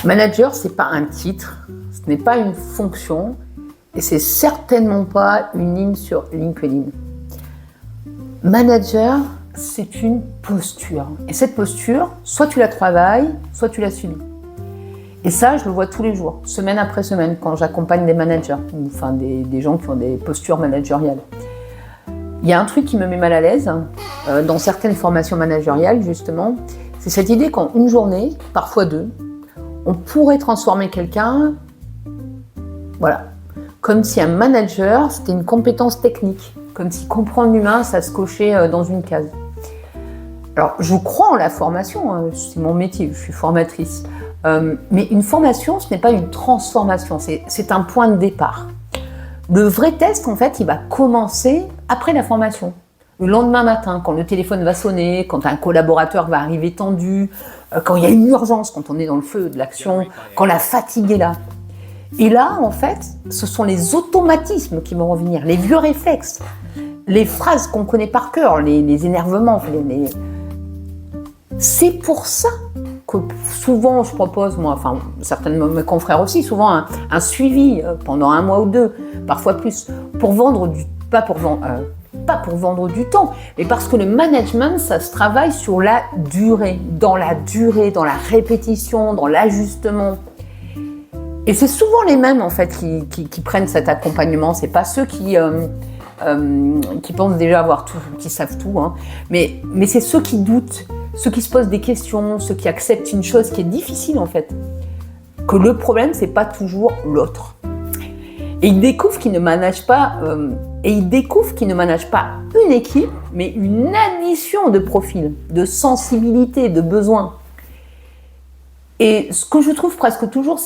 Manager, c'est pas un titre, ce n'est pas une fonction et c'est certainement pas une ligne sur LinkedIn. Manager, c'est une posture. Et cette posture, soit tu la travailles, soit tu la subis. Et ça, je le vois tous les jours, semaine après semaine, quand j'accompagne des managers, enfin des gens qui ont des postures managériales. Il y a un truc qui me met mal à l'aise, dans certaines formations managériales, justement, c'est cette idée qu'en une journée, parfois deux, on pourrait transformer quelqu'un, voilà, comme si un manager, c'était une compétence technique, comme si comprendre l'humain, ça se cochait dans une case. Alors, je crois en la formation, c'est mon métier, je suis formatrice. Mais une formation, ce n'est pas une transformation, c'est un point de départ. Le vrai test, en fait, il va commencer après la formation. Le lendemain matin, quand le téléphone va sonner, quand un collaborateur va arriver tendu, quand il y a une urgence, quand on est dans le feu de l'action, quand la fatigue est là. Et là, en fait, ce sont les automatismes qui vont revenir, les vieux réflexes, les phrases qu'on connaît par cœur, les énervements. C'est pour ça que souvent je propose, moi, enfin certains de mes confrères aussi, souvent un suivi pendant un mois ou deux, parfois plus, pour vendre pas pour vendre du temps, mais parce que le management, ça se travaille sur la durée, dans la répétition, dans l'ajustement. Et c'est souvent les mêmes en fait qui prennent cet accompagnement. C'est pas ceux qui pensent déjà avoir tout, qui savent tout, hein. Mais c'est ceux qui doutent, ceux qui se posent des questions, ceux qui acceptent une chose qui est difficile en fait. Que le problème, c'est pas toujours l'autre. Et ils découvrent qu'ils ne managent pas, une équipe, mais une addition de profils, de sensibilité, de besoins. Et ce que je trouve presque toujours,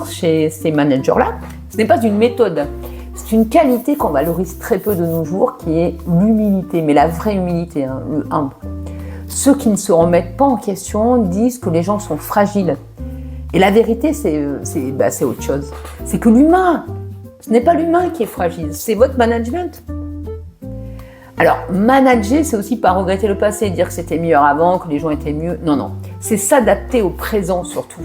chez ces managers-là, ce n'est pas une méthode. C'est une qualité qu'on valorise très peu de nos jours, qui est l'humilité, mais la vraie humilité, hein, le humble. Ceux qui ne se remettent pas en question disent que les gens sont fragiles. Et la vérité, c'est autre chose. C'est que l'humain, ce n'est pas l'humain qui est fragile, c'est votre management. Alors, manager, c'est aussi pas regretter le passé, dire que c'était meilleur avant, que les gens étaient mieux. Non, c'est s'adapter au présent surtout.